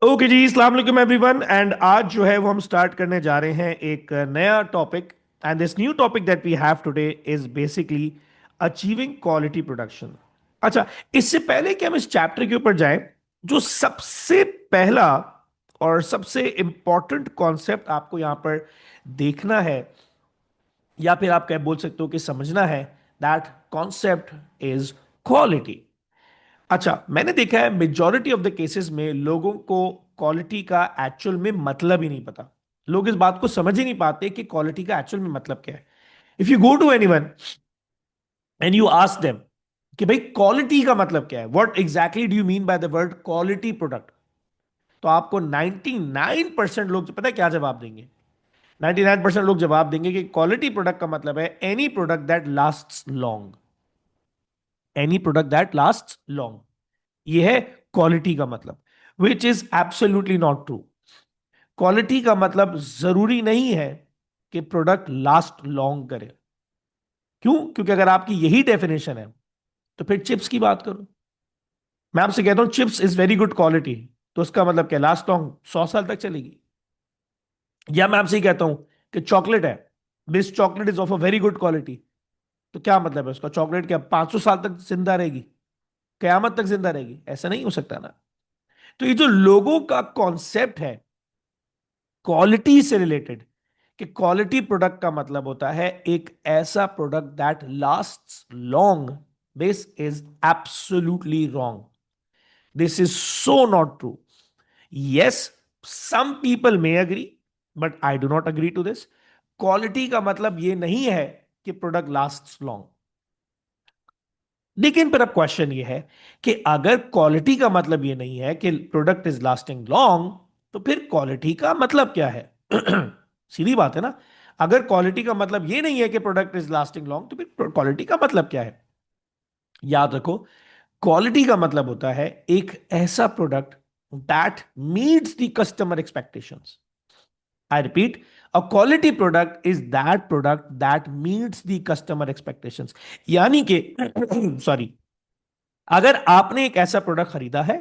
Okay जी, अस्सलाम वालेकुम everyone. And आज जो है वो हम स्टार्ट करने जा रहे हैं एक नया topic. And this new topic that we have today is basically achieving quality production. अच्छा, इससे पहले कि हम इस चैप्टर के ऊपर जाएं, जो सबसे पहला और सबसे इंपॉर्टेंट कॉन्सेप्ट आपको यहां पर देखना है, या फिर आप क्या बोल सकते हो कि समझना है, दैट कॉन्सेप्ट इज क्वालिटी। अच्छा, मैंने देखा है मेजॉरिटी ऑफ द केसेस में लोगों को क्वालिटी का एक्चुअल में मतलब ही नहीं पता। लोग इस बात को समझ ही नहीं पाते कि क्वालिटी का एक्चुअल में मतलब क्या है। If you go to anyone and you ask them कि भाई क्वालिटी का मतलब क्या है, what exactly do you mean by the word quality product, तो आपको 99% लोग पता है क्या जवाब देंगे। 99% लोग जवाब देंगे कि क्वालिटी प्रोडक्ट का मतलब है any product that lasts long. Any product that lasts long, ये है क्वालिटी का मतलब, which is absolutely not true. Quality का मतलब जरूरी नहीं है कि प्रोडक्ट लास्ट लॉन्ग करे। क्यों? क्योंकि अगर आपकी यही डेफिनेशन है तो फिर चिप्स की बात करो। मैं आपसे कहता हूं chips is very good quality, तो उसका मतलब क्या लास्ट लॉन्ग 100 साल तक चलेगी? या मैं आपसे ही कहता हूं कि चॉकलेट है, this chocolate is of a very good quality, तो क्या मतलब है उसका? चॉकलेट क्या 500 साल तक जिंदा रहेगी, कयामत तक जिंदा रहेगी? ऐसा नहीं हो सकता ना। तो ये जो लोगों का कॉन्सेप्ट है क्वालिटी से रिलेटेड, कि क्वालिटी प्रोडक्ट का मतलब होता है एक ऐसा product that lasts long, this is absolutely wrong. This is so not true. Yes, some people may agree, but I do not agree to this. Quality का मतलब यह नहीं है कि प्रोडक्ट लास्ट्स लॉन्ग। लेकिन फिर अब क्वेश्चन ये है कि अगर क्वालिटी का मतलब ये नहीं है कि प्रोडक्ट इज लास्टिंग लॉन्ग, तो फिर क्वालिटी का मतलब क्या है? सीधी बात है ना। अगर क्वालिटी का मतलब ये नहीं है कि प्रोडक्ट इज लास्टिंग लॉन्ग, तो फिर क्वालिटी का मतलब क्या है? याद रखो, क्वालिटी का मतलब होता है एक ऐसा product that meets the customer expectations. I repeat, a quality product is that product that meets the customer expectations। यानी कि सॉरी, अगर आपने एक ऐसा प्रोडक्ट खरीदा है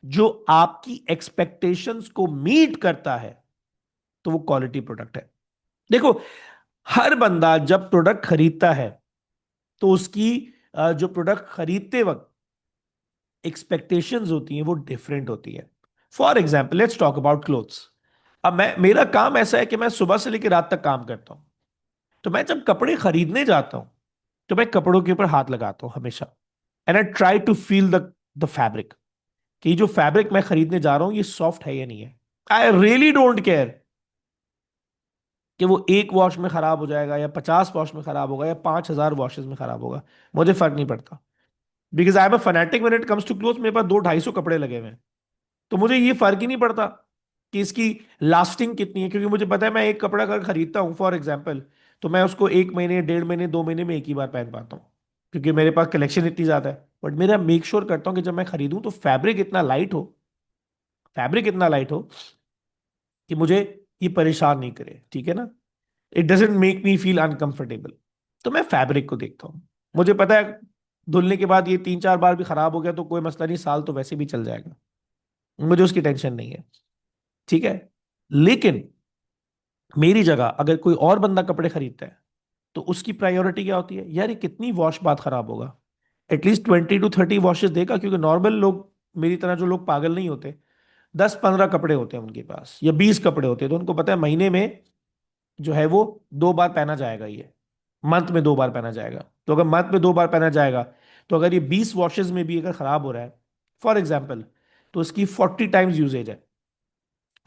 जो आपकी एक्सपेक्टेशंस को मीट करता है, तो वो क्वालिटी प्रोडक्ट है। देखो, हर बंदा जब प्रोडक्ट खरीदता है तो उसकी जो प्रोडक्ट खरीदते वक्त एक्सपेक्टेशंस होती हैं वो डिफरेंट होती है। For example, let's talk about clothes. अब मेरा काम ऐसा है कि मैं सुबह से लेकर रात तक काम करता हूं। तो मैं जब कपड़े खरीदने जाता हूं तो मैं कपड़ों के ऊपर हाथ लगाता हूं हमेशा, and I try to feel the fabric, कि जो फैब्रिक मैं खरीदने जा रहा हूं ये सॉफ्ट है या नहीं है। आई रियली डोंट केयर कि वो एक वॉश में खराब हो जाएगा या 50 वॉश में खराब होगा या 5,000 वॉशेस में खराब होगा। मुझे फर्क नहीं पड़ता, because I am a fanatic when it comes to cloth. मेरे पास 200-250 कपड़े लगे हुए हैं, तो मुझे ये फर्क ही नहीं पड़ता कि इसकी लास्टिंग कितनी है, क्योंकि मुझे पता है मैं एक कपड़ा अगर खरीदता हूं फॉर एग्जाम्पल, तो मैं उसको 1 महीने, 1.5 महीने, 2 महीने में एक ही बार पहन पाता हूँ, क्योंकि मेरे पास कलेक्शन इतनी ज्यादा है। बट मेरा मेक श्योर करता हूँ कि जब मैं खरीदूं तो फैब्रिक इतना लाइट हो कि मुझे ये परेशान नहीं करे, ठीक है ना। It doesn't make me feel uncomfortable. तो मैं फैब्रिक को देखता हूँ। मुझे पता है धुलने के बाद ये 3-4 बार भी खराब हो गया तो कोई मसला नहीं, साल तो वैसे भी चल जाएगा, मुझे उसकी टेंशन नहीं है, ठीक है। लेकिन मेरी जगह अगर कोई और बंदा कपड़े खरीदता है तो उसकी प्रायोरिटी क्या होती है? यार ये कितनी वॉश बाद खराब होगा, एटलीस्ट 20 to 30 वॉशेस देगा, क्योंकि नॉर्मल लोग, मेरी तरह जो लोग पागल नहीं होते, 10-15 कपड़े होते हैं उनके पास या 20 कपड़े होते हैं, तो उनको पता है महीने में जो है वो 2 बार पहना जाएगा, ये मंथ में 2 बार पहना जाएगा। तो अगर मंथ में 2 बार पहना जाएगा, तो अगर ये 20 वॉशेज में भी अगर खराब हो रहा है फॉर एग्जाम्पल, तो इसकी 40 टाइम्स यूजेज है।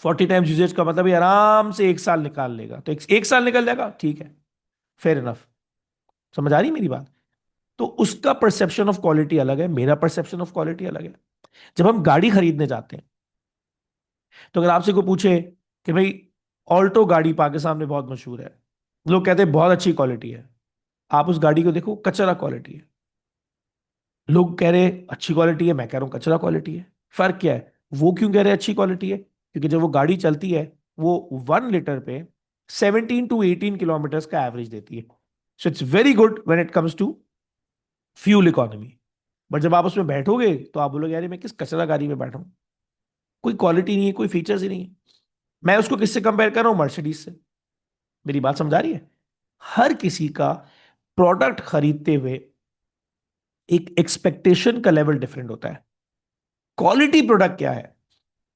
40 टाइम्स यूजेज का मतलब ये आराम से 1 साल निकाल लेगा, तो एक साल निकल जाएगा, ठीक है, फेयर इनफ। समझ आ रही मेरी बात? तो उसका परसेप्शन ऑफ क्वालिटी अलग है, मेरा परसेप्शन ऑफ क्वालिटी अलग है। जब हम गाड़ी खरीदने जाते हैं, तो अगर आपसे कोई पूछे कि भाई ऑल्टो गाड़ी पाकिस्तान में बहुत मशहूर है, लोग कहते हैं बहुत अच्छी क्वालिटी है, आप उस गाड़ी को देखो, कचरा क्वालिटी है। लोग कह रहे अच्छी क्वालिटी है, मैं कह रहा हूं कचरा क्वालिटी है। फर्क क्या है? वो क्यों कह रहे अच्छी क्वालिटी है? क्योंकि जब वो गाड़ी चलती है, वो 1 लीटर पे 17 to 18 किलोमीटर का एवरेज देती है। So it's very good when it comes to fuel economy. But जब आप उसमें बैठोगे तो आप बोलोगे यार ये मैं किस कचरा गाड़ी में बैठा हूं। कोई क्वालिटी नहीं है, कोई फीचर्स ही नहीं है। मैं उसको किससे कंपेयर कर रहा हूं? मर्सिडीज से। मेरी बात समझा रही है? हर किसी का प्रोडक्ट खरीदते हुए एक एक्सपेक्टेशन का लेवल डिफरेंट होता है। क्वालिटी प्रोडक्ट क्या है?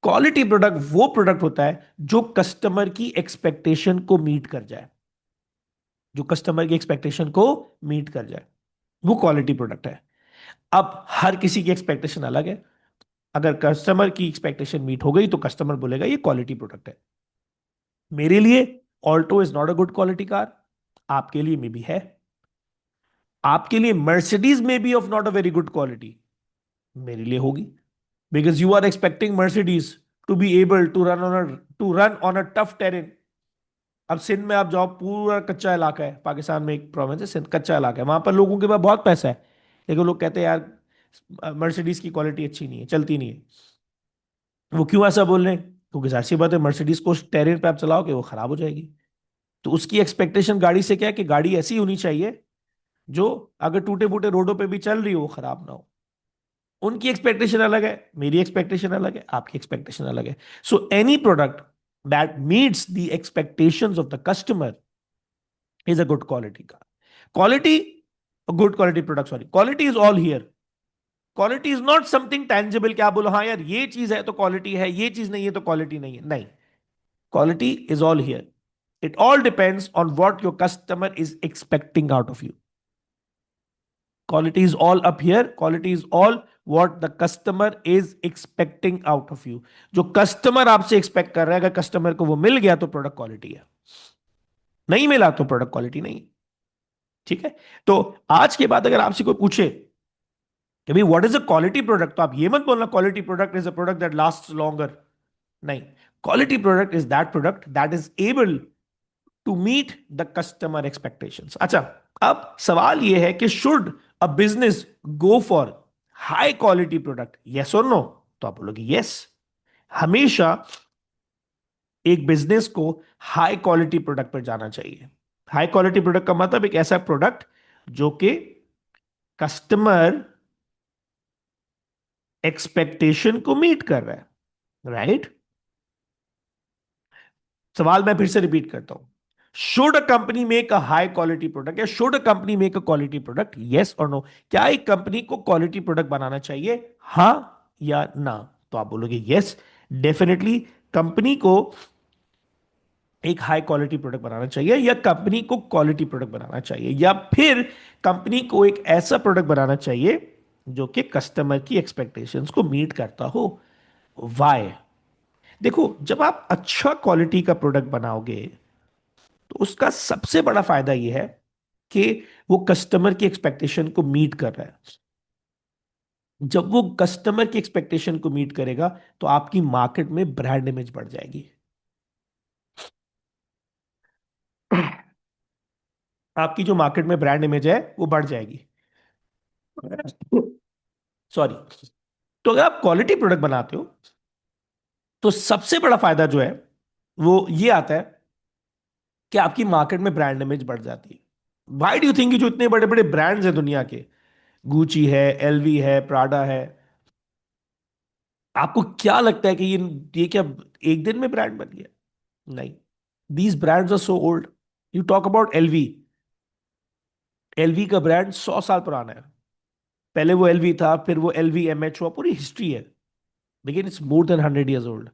क्वालिटी प्रोडक्ट वो प्रोडक्ट होता है जो कस्टमर की एक्सपेक्टेशन को मीट कर जाए, जो कस्टमर की एक्सपेक्टेशन को मीट कर जाए, वो क्वालिटी प्रोडक्ट है। अब हर किसी की एक्सपेक्टेशन अलग है। अगर कस्टमर की एक्सपेक्टेशन मीट हो गई तो कस्टमर बोलेगा ये क्वालिटी प्रोडक्ट है। मेरे लिए Alto is not a good quality car, आपके लिए मे बी है। आपके लिए Mercedes may be of not a very good quality, मेरे लिए होगी। Because you are expecting Mercedes to be able to run on a tough terrain. अब सिंध में आप जाओ, पूरा कच्चा इलाका है, पाकिस्तान में एक प्रोविंस है सिंध, कच्चा इलाका है, वहां पर लोगों के पास बहुत पैसा है, लेकिन लोग कहते हैं यार मर्सिडीज की क्वालिटी अच्छी नहीं है, चलती नहीं है। वो क्यों ऐसा बोल रहे हैं? क्योंकि जाहिर सी बात है, मर्सिडीज को टेरेन पे आप चलाओगे वो खराब हो जाएगी। तो उसकी एक्सपेक्टेशन गाड़ी से क्या है कि गाड़ी ऐसी होनी चाहिए जो अगर टूटे फूटे रोडों पे भी चल रही हो वो खराब ना हो। उनकी एक्सपेक्टेशन अलग है, मेरी एक्सपेक्टेशन अलग है, आपकी एक्सपेक्टेशन अलग है। So any product that meets the expectations of the customer is a good quality का। Quality, good quality product, sorry, quality is all here. Quality is not something tangible कि आप बोलो हाँ यार ये चीज है तो क्वालिटी है, ये चीज नहीं है तो क्वालिटी नहीं है, नहीं। Quality is all here. It all depends on what your customer is expecting out of you. Quality is all up here. Quality is all what the customer is expecting out of you. जो customer आपसे expect कर रहा है, अगर customer को वो मिल गया तो प्रोडक्ट क्वालिटी है, नहीं मिला तो प्रोडक्ट क्वालिटी नहीं। ठीक है? तो आज के बाद अगर आपसे कोई पूछे कि भाई what is a quality product, तो आप ये मत बोलना quality product is a product that last longer. नहीं, quality product is that product that is able to meet the customer expectations. अच्छा, अब सवाल यह है कि should a business go for high quality product, yes और नो? तो आप बोलोगे यस। हमेशा एक बिजनेस को हाई क्वालिटी प्रोडक्ट पर जाना चाहिए। हाई क्वालिटी प्रोडक्ट का मतलब एक ऐसा प्रोडक्ट जो कि कस्टमर एक्सपेक्टेशन को मीट कर रहा है, राइट? सवाल मैं फिर से रिपीट करता हूं। Should a company make a high quality product, या should a company make a quality product, yes और नो? क्या एक कंपनी को क्वालिटी प्रोडक्ट बनाना चाहिए, हाँ या ना? तो आप बोलोगे यस, डेफिनेटली कंपनी को एक हाई क्वालिटी प्रोडक्ट बनाना चाहिए, या कंपनी को क्वालिटी प्रोडक्ट बनाना चाहिए, या फिर कंपनी को एक ऐसा प्रोडक्ट बनाना चाहिए जो कि कस्टमर की एक्सपेक्टेशंस को मीट करता हो। वाई? देखो, जब आप अच्छा क्वालिटी का प्रोडक्ट बनाओगे तो उसका सबसे बड़ा फायदा यह है कि वो कस्टमर की एक्सपेक्टेशन को मीट कर रहा है। जब वो कस्टमर की एक्सपेक्टेशन को मीट करेगा तो आपकी मार्केट में ब्रांड इमेज बढ़ जाएगी। आपकी जो मार्केट में ब्रांड इमेज है वो बढ़ जाएगी। सॉरी। तो अगर आप क्वालिटी प्रोडक्ट बनाते हो तो सबसे बड़ा फायदा जो है वो ये आता है कि आपकी मार्केट में ब्रांड इमेज बढ़ जाती है। वाई डू यू थिंक जो इतने बड़े बड़े ब्रांड्स हैं दुनिया के, गुची है, एलवी है, प्राडा है, आपको क्या लगता है कि ये क्या एक दिन में ब्रांड बन गया? नहीं। These brands are so old. You talk about LV. LV का ब्रांड 100 साल पुराना है। पहले वो एलवी था, फिर वो एलवी एम एच हुआ, पूरी हिस्ट्री है, लेकिन it's more than 100 years old.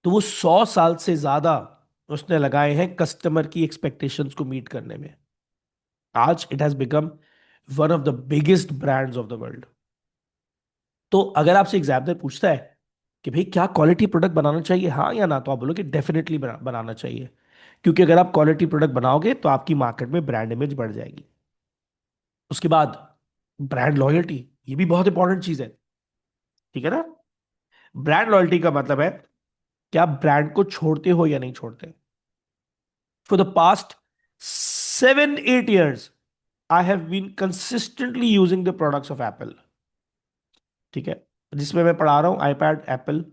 तो वो 100 साल से ज्यादा उसने लगाए हैं कस्टमर की एक्सपेक्टेशंस को मीट करने में। आज it has become one of the biggest brands of the world. तो अगर आपसे एग्जामिनर पूछता है कि भाई क्या क्वालिटी प्रोडक्ट बनाना चाहिए, हाँ या ना, तो आप बोलोगे डेफिनेटली बनाना चाहिए। क्योंकि अगर आप क्वालिटी प्रोडक्ट बनाओगे तो आपकी मार्केट में ब्रांड इमेज बढ़ जाएगी। उसके बाद ब्रांड लॉयल्टी, ये भी बहुत इंपॉर्टेंट चीज है। ठीक है ना? ब्रांड लॉयल्टी का मतलब है कि आप ब्रांड को छोड़ते हो या नहीं छोड़ते। For the past 7-8 years I have been consistently using the products of Apple. ठीक है? जिसमें मैं पढ़ा रहा हूं आईपैड एप्पल,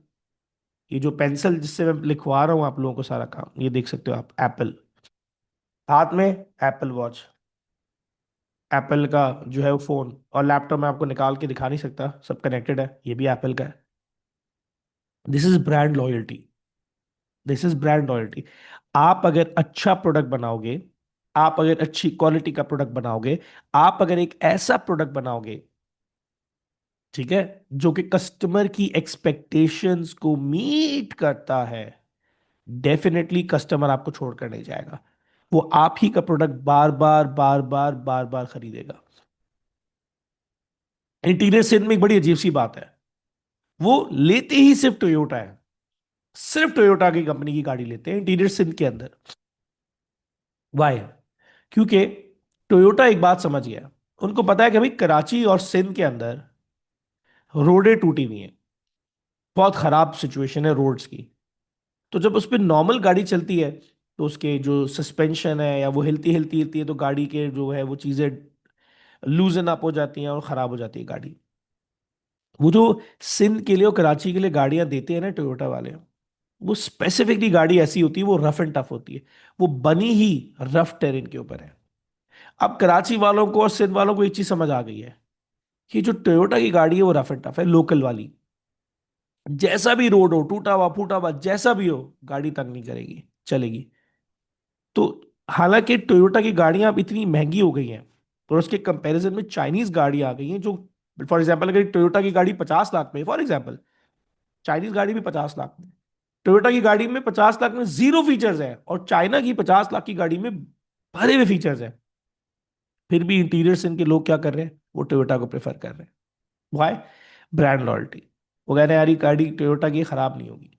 ये जो पेंसिल जिससे मैं लिखवा रहा हूं आप लोगों को सारा काम, ये देख सकते हो आप, एप्पल। हाथ में एप्पल वॉच, एप्पल का जो है वो फोन, और लैपटॉप मैं आपको निकाल के दिखा नहीं सकता, सब कनेक्टेड है, ये भी एप्पल का है। This is brand loyalty. This is brand loyalty. आप अगर अच्छा प्रोडक्ट बनाओगे, आप अगर अच्छी क्वालिटी का प्रोडक्ट बनाओगे, आप अगर एक ऐसा प्रोडक्ट बनाओगे, ठीक है, जो कि कस्टमर की एक्सपेक्टेशंस को मीट करता है, डेफिनेटली कस्टमर आपको छोड़कर नहीं जाएगा। वो आप ही का प्रोडक्ट बार बार बार बार बार बार खरीदेगा। इंटीरियर सेल में एक बड़ी अजीब सी बात है, वो लेते ही सिर्फ टोयोटा है। सिर्फ टोयोटा की कंपनी की गाड़ी लेते हैं इंटीरियर सिंध के अंदर। वाई? क्योंकि टोयोटा एक बात समझ गया, उनको पता है कि भाई कराची और सिंध के अंदर रोडें टूटी हुई हैं, बहुत खराब सिचुएशन है रोड्स की। तो जब उस पर नॉर्मल गाड़ी चलती है, तो उसके जो सस्पेंशन है या वो हिलती हिलती हिलती है, तो गाड़ी के जो है वो चीज़ें लूजन अप हो जाती हैं और ख़राब हो जाती है गाड़ी। वो जो सिंध के लिए और कराची के लिए गाड़ियां देते हैं ना टोयोटा वाले, वो स्पेसिफिकली गाड़ी ऐसी होती है, वो रफ एंड टफ होती है। वो बनी ही रफ टेरेन के ऊपर है। अब कराची वालों को और सिंध वालों को एक चीज समझ आ गई है कि जो टोयोटा की गाड़ी है वो रफ एंड टफ है, लोकल वाली। जैसा भी रोड हो, टूटा हुआ फूटा हुआ जैसा भी हो, गाड़ी तंग नहीं करेगी, चलेगी। तो हालांकि टोयोटा की गाड़ियां अब इतनी महंगी हो गई हैं, और उसके कंपैरिजन में चाइनीज गाड़ी आ गई हैं जो, फॉर एग्जांपल अगर टोयोटा की गाड़ी 50 लाख में, फॉर एग्जांपल चाइनीज गाड़ी भी 50 लाख में। टोयोटा की गाड़ी में 50 लाख में जीरो फीचर्स है, और चाइना की 50 लाख की गाड़ी में भरे हुए फीचर्स है। फिर भी इंटीरियर से इनके लोग क्या कर रहे हैं, वो टोयोटा को प्रेफर कर रहे हैं। वाई? Brand loyalty. वो कह रहे हैं यार ये गाड़ी टोयोटा की खराब नहीं होगी,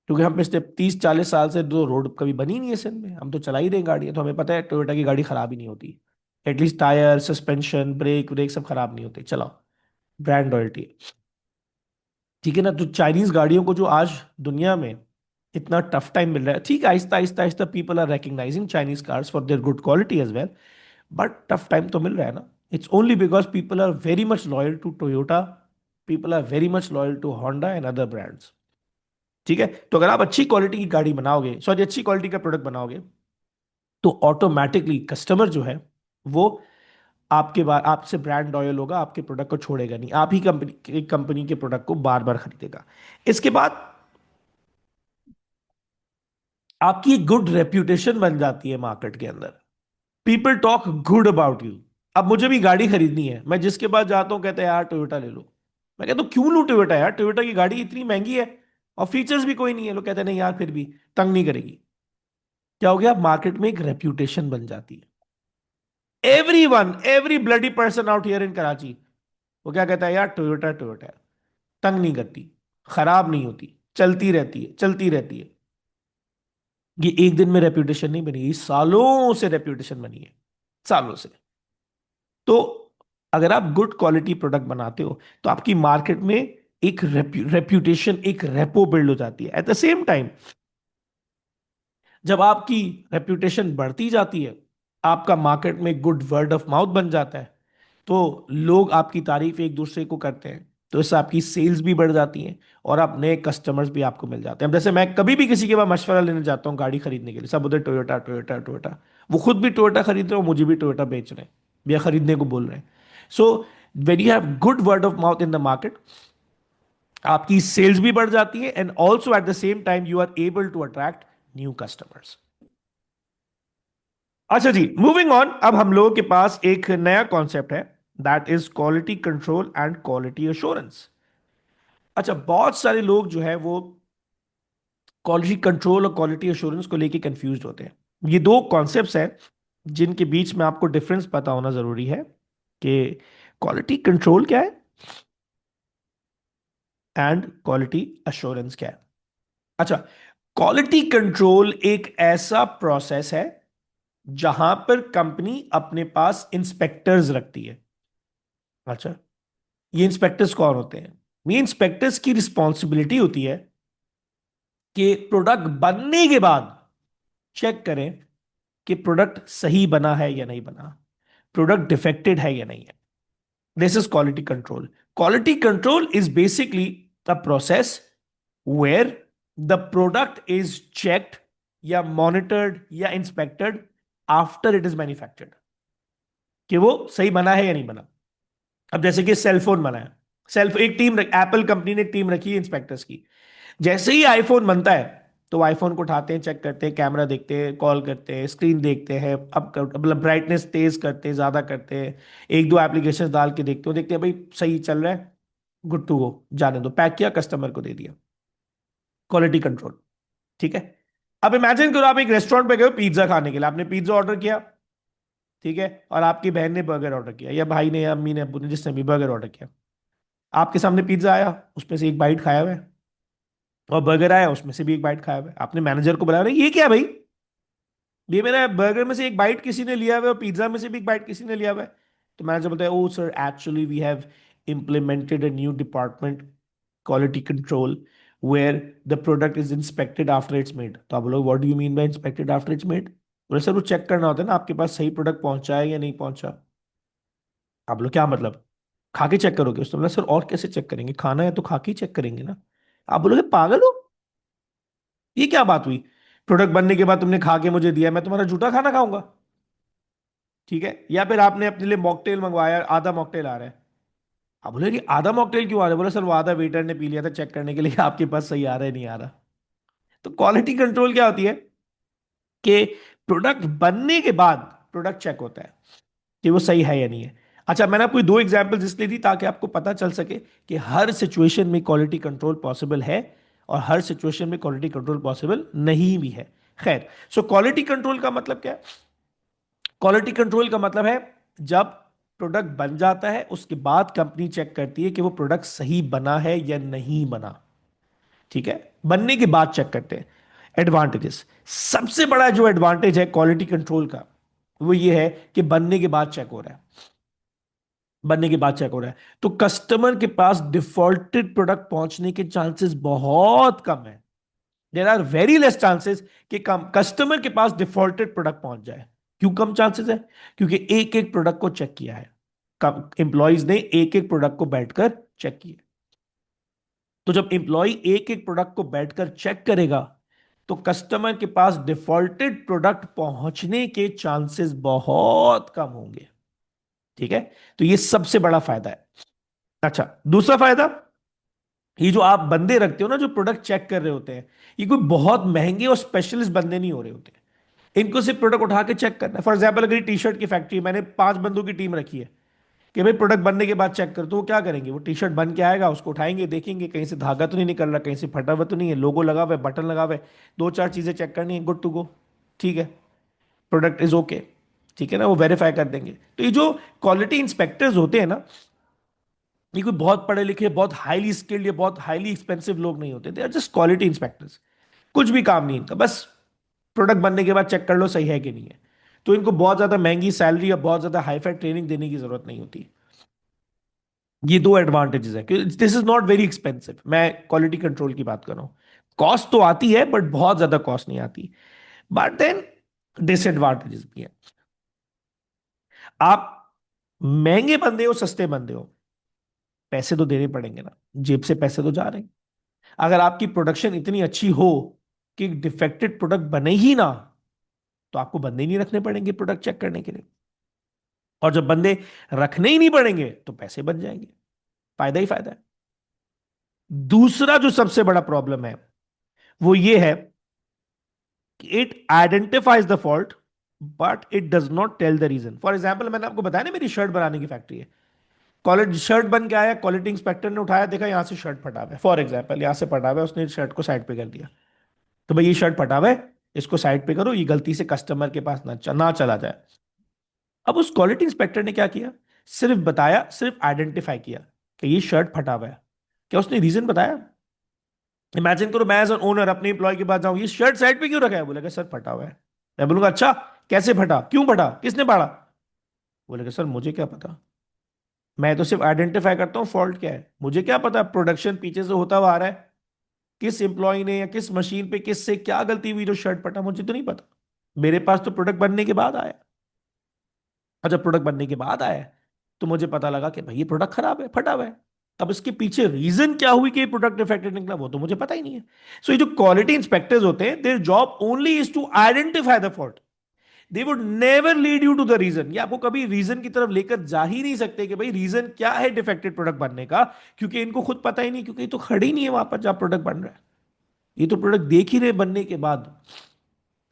क्योंकि हम पिछले 30-40 साल से दो रोड कभी बनी नहीं है सिंध में, हम तो चला ही रहे हैं गाड़ियां, तो हमें पता है टोयोटा की गाड़ी खराब ही नहीं होती। At least tyre, suspension, brake brake सब खराब नहीं होते, चलाओ। Brand loyalty. ठीक है ना? तो चाइनीज गाड़ियों को जो आज दुनिया में इतना टफ टाइम मिल रहा है, ठीक है, आहिस्ता आहिस्ता आहिस्ता people are recognising Chinese cars for their good quality as well, but tough time तो मिल रहा है ना। It's only because people are very much loyal to Toyota, people are very much loyal to Honda and other brands. ठीक है? तो अगर आप अच्छी क्वालिटी की गाड़ी बनाओगे, सॉरी अच्छी क्वालिटी का प्रोडक्ट बनाओगे, तो ऑटोमेटिकली कस्टमर जो है वो आपके बाद आपसे ब्रांड लॉयल होगा, आपके प्रोडक्ट को छोड़ेगा नहीं, आप ही कंपनी के प्रोडक्ट को बार बार खरीदेगा। इसके बाद आपकी एक गुड रेप्यूटेशन बन जाती है मार्केट के अंदर। People talk good about you. अब मुझे भी गाड़ी खरीदनी है, मैं जिसके पास जाता हूं कहते हैं यार टोयोटा ले लो। मैं कहता हूं क्यों लूं टोयोटा, यार टोयोटा की गाड़ी इतनी महंगी है और फीचर्स भी कोई नहीं है। लोग कहते हैं नहीं यार फिर भी तंग नहीं करेगी। क्या हो गया? मार्केट में एक रेप्यूटेशन बन जाती है। Every one, every bloody person out here in Karachi, वो क्या कहता है, यार टोयोटा टोयोटा है, तंग नहीं करती, खराब नहीं होती, चलती रहती है, चलती रहती है। ये एक दिन में रेप्यूटेशन नहीं बनी, ये सालों से रेप्यूटेशन बनी है, सालों से। तो अगर आप गुड क्वालिटी प्रोडक्ट बनाते हो, तो आपकी मार्केट में एक रेप्यूटेशन, एक रेपो बिल्ड हो जाती है। एट द सेम टाइम जब आपकी रेप्यूटेशन बढ़ती जाती है, आपका मार्केट में गुड वर्ड ऑफ माउथ बन जाता है, तो लोग आपकी तारीफ एक दूसरे को करते हैं, तो इससे आपकी सेल्स भी बढ़ जाती हैं, और आप नए कस्टमर्स भी आपको मिल जाते हैं। अब जैसे मैं कभी भी किसी के पास मशवरा लेने जाता हूँ गाड़ी खरीदने के लिए, सब उधर टोयोटा टोयोटा टोयोटा, वो खुद भी टोयोटा खरीद रहे हैं और मुझे भी टोयोटा बेच रहे हैं या खरीदने को बोल रहे हैं। So when you have good word of mouth in the market, आपकी सेल्स भी बढ़ जाती है, and also at the same time you are able to attract new customers. अच्छा जी, मूविंग ऑन, अब हम लोगों के पास एक नया कॉन्सेप्ट है, that is quality control and quality assurance. अच्छा, बहुत सारे लोग जो है वो क्वालिटी कंट्रोल और क्वालिटी अश्योरेंस को लेके कंफ्यूज होते हैं। ये दो कॉन्सेप्ट्स हैं जिनके बीच में आपको डिफरेंस पता होना जरूरी है कि क्वालिटी कंट्रोल क्या है एंड क्वालिटी अश्योरेंस क्या है। अच्छा, क्वालिटी कंट्रोल एक ऐसा प्रोसेस है जहां पर कंपनी अपने पास इंस्पेक्टर्स रखती है। अच्छा, ये इंस्पेक्टर्स कौन होते हैं? ये इंस्पेक्टर्स की रिस्पॉन्सिबिलिटी होती है कि प्रोडक्ट बनने के बाद चेक करें कि प्रोडक्ट सही बना है या नहीं बना, प्रोडक्ट डिफेक्टेड है या नहीं है। This is quality control. Quality control is basically the process where the product is checked या मॉनिटर्ड या inspected after it is manufactured, कि वो सही बना है या नहीं बना। अब जैसे कि सेलफोन बना है, सेल्फ एक टीम, एप्पल कंपनी ने एक टीम रखी है इंस्पेक्टर्स की। जैसे ही आईफोन बनता है तो आईफोन को उठाते हैं, चेक करते हैं, कैमरा देखते हैं, कॉल करते हैं, स्क्रीन देखते हैं, अब मतलब ब्राइटनेस तेज करते हैं, ज्यादा करते हैं, एक दो एप्लीकेशन डाल के देखते हैं भाई सही चल रहा है, गुड टू गो, जाने दो, पैक किया, कस्टमर को दे दिया। Quality control. ठीक है। अब इमेजिन करो आप एक रेस्टोरेंट पे गए पिज्जा खाने के लिए, आपने पिज्जा ऑर्डर किया, ठीक है, और आपकी बहन ने बर्गर ऑर्डर किया, या भाई ने, या अम्मी ने, अब्बू ने, जिसने भी बर्गर ऑर्डर किया। आपके सामने पिज्जा आया, उसमें से एक बाइट खाया हुआ है, और बर्गर आया, उसमें से भी एक बाइट खाया हुआ है। आपने मैनेजर को बुलाया, ये क्या है भाई, ये मेरा बर्गर में से एक बाइट किसी ने लिया हुआ है और पिज्जा में से भी एक बाइट किसी ने लिया हुआ है। तो मैनेजर बोलता है, oh sir actually we have implemented a new department, quality control, where the product is inspected after it's made। तो आप लोग what do you mean bye inspected after it's made? बोले सर वो चेक करना होता है ना आपके पास सही प्रोडक्ट पहुंचा है या नहीं पहुंचा। आप लोग क्या मतलब, खा के चेक करोगे? उसने बोला सर और कैसे चेक करेंगे, खाना है तो खा के ही चेक करेंगे ना। आप बोलोगे पागल हो, ये क्या बात हुई? प्रोडक्ट बनने के बाद तुमने खा के मुझे दिया, मैं तुम्हारा झूठा खाना खाऊंगा? ठीक है। या फिर आपने अपने लिए मॉकटेल मंगवाया, आधा मॉकटेल आ रहा है, आप बोले कि आधा मॉकटेल क्यों आ रहा है? बोले सर वो आधा वेटर ने पी लिया था चेक करने के लिए आपके पास सही आ रहा है नहीं आ रहा। तो क्वालिटी कंट्रोल क्या होती है कि प्रोडक्ट बनने के बाद प्रोडक्ट चेक होता है कि वो सही है या नहीं है। अच्छा, मैंने आपको दो एग्जांपल्स इसलिए दी ताकि आपको पता चल सके कि हर सिचुएशन में क्वालिटी कंट्रोल पॉसिबल है और हर सिचुएशन में क्वालिटी कंट्रोल पॉसिबल नहीं भी है। खैर, सो क्वालिटी कंट्रोल का मतलब क्या है? क्वालिटी कंट्रोल का मतलब है जब प्रोडक्ट बन जाता है उसके बाद कंपनी चेक करती है कि वो प्रोडक्ट सही बना है या नहीं बना। ठीक है, बनने के बाद चेक करते हैं। एडवांटेजेस, सबसे बड़ा जो एडवांटेज है क्वालिटी कंट्रोल का वो ये है कि बनने के बाद चेक हो रहा है। बनने के बाद चेक हो रहा है तो कस्टमर के पास डिफॉल्टेड प्रोडक्ट पहुंचने के चांसेस बहुत कम है। There are very less chances कि कम कस्टमर के पास डिफॉल्टेड प्रोडक्ट पहुंच जाए। क्यों कम चांसेस है? क्योंकि एक एक प्रोडक्ट को चेक किया है, कम एम्प्लॉयज ने एक एक प्रोडक्ट को बैठकर चेक किया। तो जब एम्प्लॉय एक एक प्रोडक्ट को बैठकर चेक करेगा तो कस्टमर के पास डिफॉल्टेड प्रोडक्ट पहुंचने के चांसेस बहुत कम होंगे। ठीक है, तो ये सबसे बड़ा फायदा है। अच्छा, दूसरा फायदा, ये जो आप बंदे रखते हो ना जो प्रोडक्ट चेक कर रहे होते हैं, ये कोई बहुत महंगे और स्पेशलिस्ट बंदे नहीं हो रहे होते। इनको सिर्फ प्रोडक्ट उठा के चेक करना है। फॉर एग्जाम्पल, अगर टी शर्ट की फैक्ट्री, मैंने 5 बंदों की टीम रखी है कि भाई प्रोडक्ट बनने के बाद चेक कर, तो वो क्या करेंगे, वो टी शर्ट बन के आएगा, उसको उठाएंगे, देखेंगे कहीं से धागा तो नहीं निकल रहा, कहीं से फटा हुआ तो नहीं है, लोगो लगा हुआ है, बटन लगा हुआ है, दो चार चीजें चेक करनी है, गुड टू गो। ठीक है, प्रोडक्ट इज ओके। ठीक है ना, वो वेरीफाई कर देंगे। तो ये जो क्वालिटी इंस्पेक्टर्स होते हैं ना, ये कोई बहुत पढ़े लिखे, बहुत हाईली स्किल्ड या बहुत हाईली एक्सपेंसिव लोग नहीं होते, they are just quality inspectors. कुछ भी काम नहीं इनका, बस प्रोडक्ट बनने के बाद चेक कर लो सही है कि नहीं है। तो इनको बहुत ज्यादा महंगी सैलरी या बहुत ज्यादा हाईफाई ट्रेनिंग देने की जरूरत नहीं होती। ये दो एडवांटेजेस है कि this is not very expensive. मैं क्वालिटी कंट्रोल की बात कर रहा हूं। कॉस्ट तो आती है बट बहुत ज्यादा कॉस्ट नहीं आती। बट देन डिसएडवांटेजेस भी है। आप महंगे बंदे हो सस्ते बंदे हो, पैसे तो देने पड़ेंगे ना, जेब से पैसे तो जा रहे हैं। अगर आपकी प्रोडक्शन इतनी अच्छी हो कि डिफेक्टेड प्रोडक्ट बने ही ना, तो आपको बंदे नहीं रखने पड़ेंगे प्रोडक्ट चेक करने के लिए। और जब बंदे रखने ही नहीं पड़ेंगे तो पैसे बन जाएंगे, फायदा ही फायदा है। दूसरा जो सबसे बड़ा प्रॉब्लम है वो ये है कि it identifies the fault but it does not tell the reason. For example, मैंने आपको बताया ना मेरी शर्ट बनाने की फैक्ट्री है, कॉलेज शर्ट बन के आया, क्वालिटी इंस्पेक्टर ने उठाया, देखा यहां से शर्ट फटा हुआ है, फॉर एग्जाम्पल यहां से फटा हुआ है, उसने शर्ट को साइड पे कर दिया। तो भाई ये शर्ट फटा हुआ है, इसको साइड पे करो, ये गलती से कस्टमर के पास ना चला जाए। अब उस क्वालिटी इंस्पेक्टर ने क्या किया, सिर्फ बताया, सिर्फ आइडेंटिफाई किया कि ये शर्ट फटा हुआ है। क्या उसने रीजन बताया? इमेजिन करो मैं एज एन ओनर अपने एम्प्लॉय के पास जाऊं, ये शर्ट साइड पे क्यों रखा है? बोलेगा सर फटा हुआ है। मैं बोलूंगा अच्छा, कैसे फटा, क्यों फटा, किसने फाड़ा? बोलेगा सर मुझे क्या पता, मैं तो सिर्फ आइडेंटिफाई करता हूँ फॉल्ट क्या है, मुझे क्या पता प्रोडक्शन पीछे से होता हुआ आ रहा है, किस एम्प्लॉय ने या किस मशीन पे किससे क्या गलती हुई जो शर्ट फटा, मुझे तो नहीं पता। मेरे पास तो प्रोडक्ट बनने के बाद आया, और जब प्रोडक्ट बनने के बाद आया तो मुझे पता लगा कि भाई ये प्रोडक्ट खराब है, फटा हुआ है। अब इसके पीछे रीजन क्या हुई कि प्रोडक्ट डिफेक्टेड निकला, वो तो मुझे पता ही नहीं है। सो ये जो क्वालिटी इंस्पेक्टर्स होते हैं, their job only is to identify the fault. They would never lead you to the reason, ये आपको कभी रीजन की तरफ लेकर जा ही नहीं सकते कि भाई रीजन क्या है डिफेक्टेड प्रोडक्ट बनने का, क्योंकि इनको खुद पता ही नहीं, क्योंकि ये तो खड़े ही नहीं है वहां पर जहां प्रोडक्ट बन रहा है, ये तो प्रोडक्ट देख ही रहे बनने के बाद।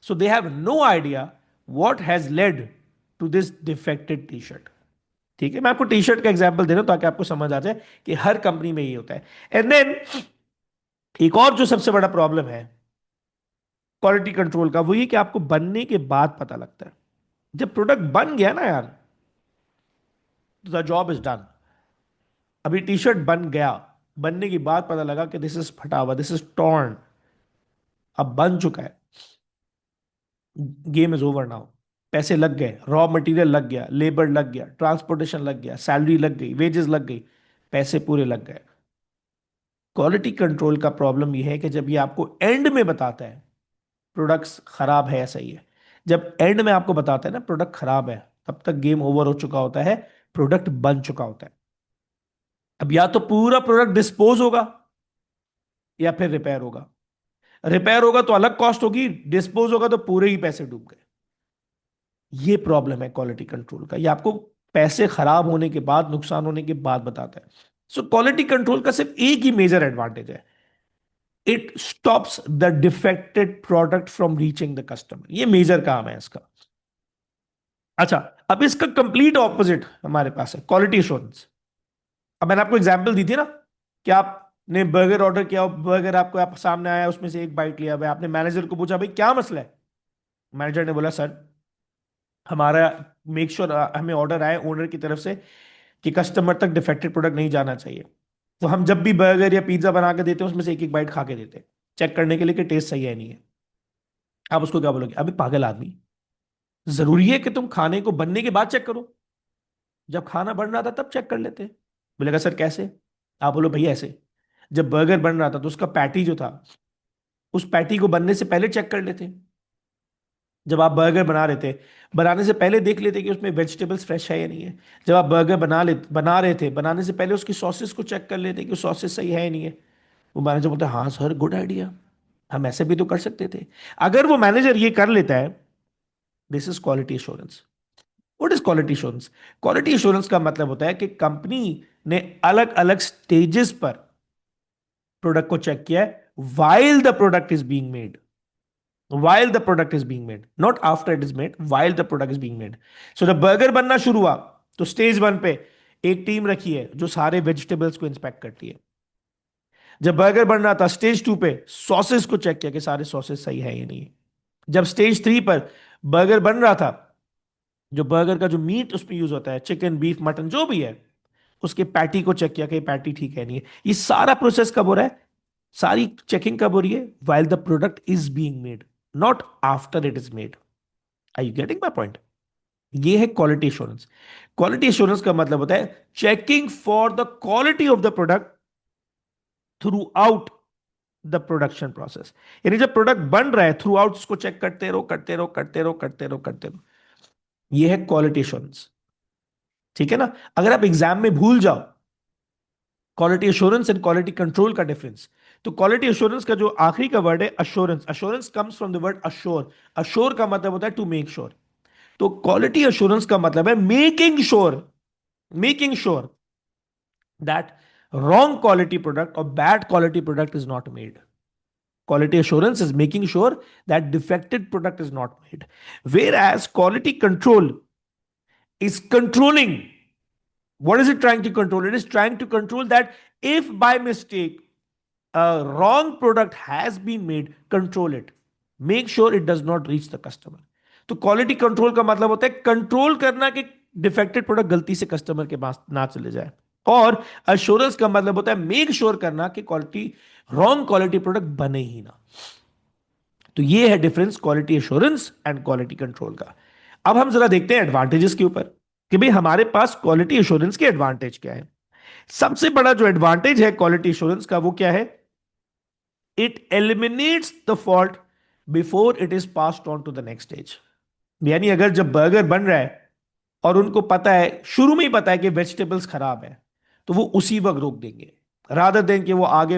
So they have no idea what has led to this defected T shirt. ठीक है, मैं आपको टी शर्ट का एग्जांपल दे रहा हूं ताकि आपको समझ आ जाए कि हर कंपनी में ये होता है। एंड देन एक और जो सबसे बड़ा प्रॉब्लम है क्वालिटी कंट्रोल का, वो ये कि आपको बनने के बाद पता लगता है। जब प्रोडक्ट बन गया ना यार, द जॉब इज डन। अभी टी शर्ट बन गया, बनने के बाद पता लगा कि दिस इज फटा हुआ, दिस इज टॉर्न, अब बन चुका है, गेम इज ओवर नाउ। पैसे लग गए, रॉ मटेरियल लग गया, लेबर लग गया, ट्रांसपोर्टेशन लग गया, सैलरी लग गई, वेजेस लग गई, पैसे पूरे लग गए। क्वालिटी कंट्रोल का प्रॉब्लम यह है कि जब ये आपको एंड में बताता है प्रोडक्ट्स खराब है या सही है, जब एंड में आपको बताता है ना प्रोडक्ट खराब है, तब तक गेम ओवर हो चुका होता है, प्रोडक्ट बन चुका होता है। अब या तो पूरा प्रोडक्ट डिस्पोज होगा या फिर रिपेयर होगा। रिपेयर होगा तो अलग कॉस्ट होगी, डिस्पोज होगा तो पूरे ही पैसे डूब गए। ये प्रॉब्लम है क्वालिटी कंट्रोल का, ये आपको पैसे खराब होने के बाद, नुकसान होने के बाद बताता है। सो क्वालिटी कंट्रोल का सिर्फ एक ही मेजर एडवांटेज है, it stops the defected product from reaching the customer. ये मेजर काम है इसका। अच्छा, अब इसका कंप्लीट ऑपोजिट हमारे पास है क्वालिटी एश्योरेंस। अब मैंने आपको एग्जांपल दी थी ना कि आपने बर्गर ऑर्डर किया, बर्गर आपको आप सामने आया, उसमें से एक बाइट लिया, भाई आपने मैनेजर को पूछा भाई क्या मसला है। मैनेजर ने बोला सर हमारा मेक श्योर हमें ऑर्डर आए ओनर की तरफ से कि कस्टमर तक डिफेक्टेड प्रोडक्ट नहीं जाना चाहिए, तो हम जब भी बर्गर या पिज्जा बना के देते हैं उसमें से एक एक बाइट खा के देते हैं, चेक करने के लिए कि टेस्ट सही है नहीं है। आप उसको क्या बोलोगे, अभी पागल आदमी, जरूरी है कि तुम खाने को बनने के बाद चेक करो, जब खाना बन रहा था तब चेक कर लेते। बोलेगा सर कैसे, आप बोलो भैया ऐसे, जब बर्गर बन रहा था तो उसका पैटी जो था, उस पैटी को बनने से पहले चेक कर लेते। जब आप बर्गर बना रहे थे, बनाने से पहले देख लेते कि उसमें वेजिटेबल्स फ्रेश है या नहीं है। जब आप बर्गर बना रहे थे, बनाने से पहले उसकी सॉसेस को चेक कर लेते कि सॉसेस सही है या नहीं है। वो मैनेजर बोलता है हाँ सर गुड आइडिया, हम ऐसे भी तो कर सकते थे। अगर वो मैनेजर ये कर लेता है, this is quality assurance. What is quality assurance? Quality assurance का मतलब होता है कि कंपनी ने अलग अलग स्टेजेस पर प्रोडक्ट को चेक किया है while the product is being made, while the product is being made, not after it is made, while the product is being made. So जब बर्गर बनना शुरू हुआ तो स्टेज वन पे एक टीम रखी है जो सारे वेजिटेबल्स को इंस्पेक्ट करती है। जब बर्गर बन रहा था स्टेज टू पे सॉसेस को चेक किया कि सारे सॉसेस सही है या नहीं है। जब स्टेज थ्री पर बर्गर बन रहा था, जो बर्गर का जो मीट उसमें यूज होता है, चिकन बीफ मटन जो भी है, उसके पैटी को चेक किया कि पैटी ठीक है नहीं है। ये सारा प्रोसेस कब हो रहा है, सारी चेकिंग कब हो रही है, while the product is being made, not after it is made. Are you getting my point? ये है क्वालिटी एश्योरेंस। क्वालिटी एश्योरेंस का मतलब होता है checking for the quality of the product through out the production process. यानी जब product बन रहा है थ्रू आउट उसको चेक करते रहो करते रहो करते रहो करते रहो करते रहो। ये है क्वालिटी एश्योरेंस। ठीक है ना? अगर आप एग्जाम में भूल जाओ quality assurance and quality control का डिफरेंस, तो क्वालिटी एश्योरेंस का जो आखिरी का वर्ड है assurance, assurance comes from the word assure. Assure का मतलब होता है टू मेक श्योर। तो क्वालिटी एश्योरेंस का मतलब है making sure that wrong quality product or bad quality product is not made. Quality assurance is making sure that defective product is not made. Whereas quality control is controlling. What is it trying to control? It is trying to control that if by mistake a wrong product has been made, control it. Make sure it does not reach the customer. तो quality control का मतलब होता है control करना कि defected product गलती से customer के पास ना चले जाए। और अश्योरेंस का मतलब होता है मेक श्योर करना कि क्वालिटी रॉन्ग क्वालिटी प्रोडक्ट बने ही ना। तो ये है difference quality assurance and quality control का। अब हम जरा देखते हैं एडवांटेजेस के ऊपर कि भाई हमारे पास क्वालिटी एश्योरेंस के एडवांटेज क्या है। सबसे बड़ा जो एडवांटेज है क्वालिटी एश्योरेंस का वो क्या है, it eliminates the fault before it is passed on to the next stage. यानी अगर जब बर्गर बन रहा है और उनको पता है, शुरू में ही पता है कि वेजिटेबल्स खराब है, तो वो उसी वक्त रोक देंगे, रादर देन कि वो आगे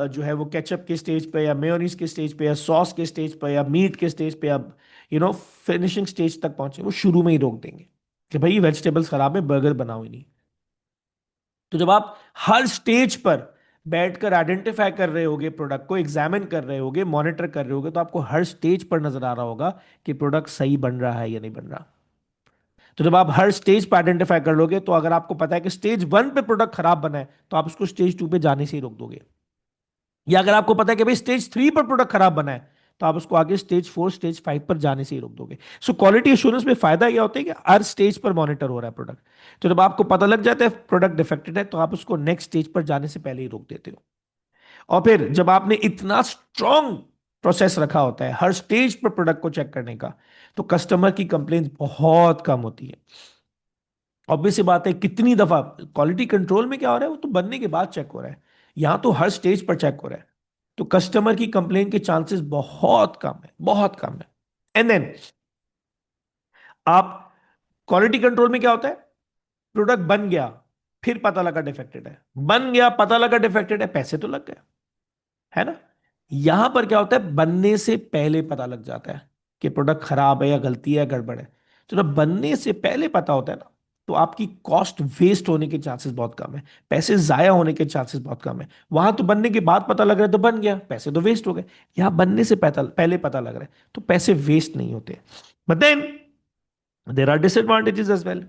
जो है वो केचप के स्टेज पे या मेयोनीज के स्टेज पे या सॉस के स्टेज पे या मीट के स्टेज पे या फिनिशिंग स्टेज तक पहुंचे, वो शुरू में ही रोक देंगे कि भाई वेजिटेबल्स खराब है, बर्गर बनाओ ही नहीं। तो जब आप हर स्टेज पर बैठकर आइडेंटिफाई कर रहे होगे, प्रोडक्ट को एग्जामिन कर रहे होगे, मॉनिटर कर रहे होगे, तो आपको हर स्टेज पर नजर आ रहा होगा कि प्रोडक्ट सही बन रहा है या नहीं बन रहा। तो जब आप हर स्टेज पर आइडेंटिफाई कर लोगे, तो अगर आपको पता है कि स्टेज 1 पे प्रोडक्ट खराब बना है, तो आप उसको स्टेज 2 पे जाने से ही रोक दोगे। या अगर आपको पता है कि भाई स्टेज 3 पर प्रोडक्ट खराब बना है, तो आप उसको आगे स्टेज 4 स्टेज 5 पर जाने से ही रोक दोगे। सो क्वालिटी एश्योरेंस में फायदा यह होता है कि हर स्टेज पर मॉनिटर हो रहा है प्रोडक्ट। तो जब आपको पता लग जाता है प्रोडक्ट डिफेक्टेड है, तो आप उसको नेक्स्ट स्टेज पर जाने से पहले ही रोक देते हो। और फिर जब आपने इतना स्ट्रॉन्ग प्रोसेस रखा होता है हर स्टेज पर प्रोडक्ट को चेक करने का, तो कस्टमर की कंप्लेंट बहुत कम होती है। ऑब्वियस सी बात है, कितनी दफा क्वालिटी कंट्रोल में क्या हो रहा है, वो तो बनने के बाद चेक हो रहा है। यहां तो हर स्टेज पर चेक हो रहा है। तो कस्टमर की कंप्लेन के चांसेस बहुत कम है, बहुत कम है। एंड देन आप क्वालिटी कंट्रोल में क्या होता है, प्रोडक्ट बन गया, फिर पता लगा डिफेक्टेड है, बन गया पता लगा डिफेक्टेड है, पैसे तो लग गए, है ना। यहां पर क्या होता है, बनने से पहले पता लग जाता है कि प्रोडक्ट खराब है या गलती है या गड़बड़ है। तो जब बनने से पहले पता होता है ना, तो आपकी कॉस्ट वेस्ट होने के चांसेस बहुत कम है, पैसे जाया होने के चांसेस बहुत कम है। वहां तो बनने के बाद पता लग रहा है तो बन गया, पैसे तो वेस्ट हो गए। यहां बनने से पहले पता लग रहा है, तो पैसे वेस्ट नहीं होते। But then there are disadvantages as well.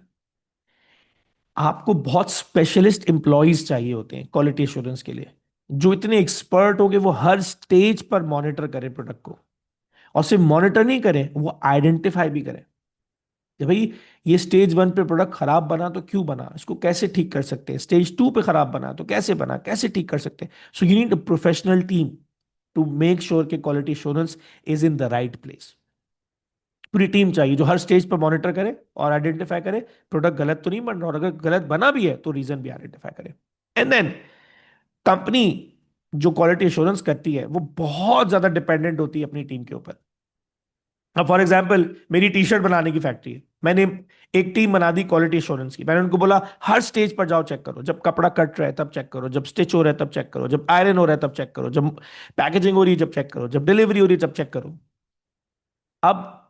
आपको बहुत स्पेशलिस्ट इंप्लॉयज चाहिए होते हैं क्वालिटी एश्योरेंस के लिए, जो इतने एक्सपर्ट होंगे, वो हर स्टेज पर मॉनिटर करें प्रोडक्ट को। और सिर्फ मॉनिटर नहीं करें, वो आइडेंटिफाई भी करें कि भाई ये स्टेज 1 पे प्रोडक्ट खराब बना तो क्यों बना, इसको कैसे ठीक कर सकते हैं, स्टेज 2 पे खराब बना तो कैसे बना, कैसे ठीक कर सकते हैं। So you need a professional team to make sure कि quality assurance is in the right place. पूरी टीम चाहिए जो हर स्टेज पर मॉनिटर करे और आइडेंटिफाई करे प्रोडक्ट गलत तो नहीं बन रहा, और अगर गलत बना भी है तो रीजन भी आइडेंटिफाई करे। एंड देन कंपनी जो क्वालिटी एश्योरेंस करती है, वो बहुत ज्यादा डिपेंडेंट होती है अपनी टीम के ऊपर। अब फॉर एग्जाम्पल मेरी टी शर्ट बनाने की फैक्ट्री है, मैंने एक टीम बना दी क्वालिटी एश्योरेंस की। मैंने उनको बोला हर स्टेज पर जाओ, चेक करो, जब कपड़ा कट रहा है तब चेक करो, जब स्टिच हो रहा है तब चेक करो, जब आयरन हो रहा है तब चेक करो, जब पैकेजिंग हो रही है जब चेक करो, जब डिलीवरी हो रही है तब चेक करो। अब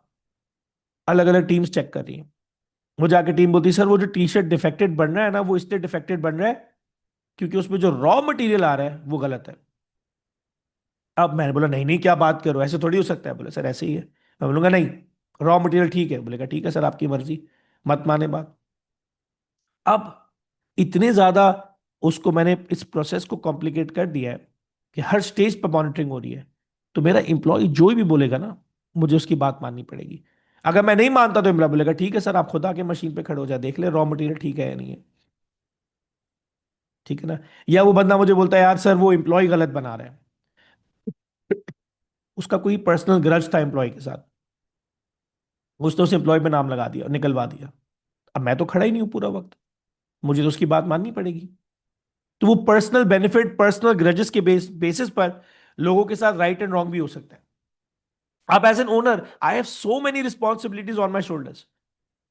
अलग अलग टीम्स चेक कर रही है। वो जाके टीम बोलती है सर वो जो टी शर्ट डिफेक्टेड बन रहा है ना, वो इसलिए डिफेक्टेड बन रहा है क्योंकि उसमें जो रॉ मटेरियल आ रहा है वो गलत है। अब मैंने बोला नहीं नहीं क्या बात करो, ऐसे थोड़ी हो सकता है। बोले सर ऐसे ही है। मैं बोलूंगा नहीं, रॉ मटेरियल ठीक है। बोलेगा ठीक है सर आपकी मर्जी, मत माने बात। अब इतने ज्यादा उसको मैंने इस प्रोसेस को कॉम्प्लिकेट कर दिया है कि हर स्टेज पर मॉनिटरिंग हो रही है। तो मेरा इंप्लॉय जो भी बोलेगा ना, मुझे उसकी बात माननी पड़ेगी। अगर मैं नहीं मानता तो इमरा बोलेगा ठीक है सर आप खुद आके मशीन पे खड़े हो जाए, देख ले रॉ मटेरियल ठीक है या नहीं है, ठीक है ना। या वो बंदा मुझे बोलता है यार सर वो एम्प्लॉय गलत बना रहा है, उसका कोई पर्सनल ग्रज था एम्प्लॉय के साथ, उसने उस एम्प्लॉय पे नाम लगा दिया, निकलवा दिया। अब मैं तो खड़ा ही नहीं हूं पूरा वक्त, मुझे तो उसकी बात माननी पड़ेगी। तो वो पर्सनल बेनिफिट, पर्सनल ग्रजेस के बेसिस पर लोगों के साथ राइट एंड रॉन्ग भी हो सकता है। आप as an owner, I have so many responsibilities on my shoulders.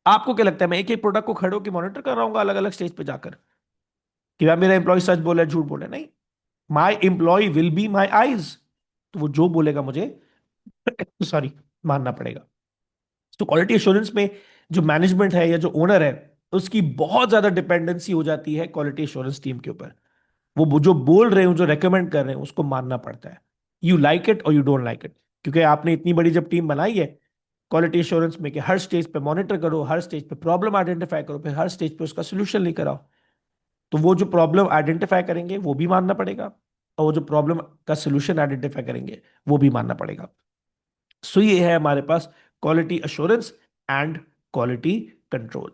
आपको क्या लगता है मैं एक एक प्रोडक्ट को खड़े होकर मॉनिटर कर रहा हूँ अलग अलग स्टेज पे जाकर कि यार मेरा एम्प्लॉय सच बोला है झूठ बोला है? नहीं, my employee will be my eyes. तो वो जो बोलेगा मुझे सॉरी मानना पड़ेगा। तो क्वालिटी एश्योरेंस में जो मैनेजमेंट है या जो ओनर है, उसकी बहुत ज्यादा डिपेंडेंसी हो जाती है क्वालिटी एश्योरेंस टीम के ऊपर। वो जो बोल रहे हो, जो रेकमेंड कर रहे हैं, उसको मानना पड़ता है। यू लाइक इट और यू डोंट लाइक इट। क्योंकि आपने इतनी बड़ी जब टीम बनाई है क्वालिटी एश्योरेंस में कि हर स्टेज पे मॉनिटर करो, हर स्टेज पे प्रॉब्लम आइडेंटिफाई करो, फिर हर स्टेज पे उसका सोल्यूशन लेकर आओ, तो वो जो प्रॉब्लम आइडेंटिफाई करेंगे वो भी मानना पड़ेगा, और वो जो प्रॉब्लम का सोल्यूशन आइडेंटिफाई करेंगे वो भी मानना पड़ेगा। सो ये है हमारे पास quality assurance and quality control.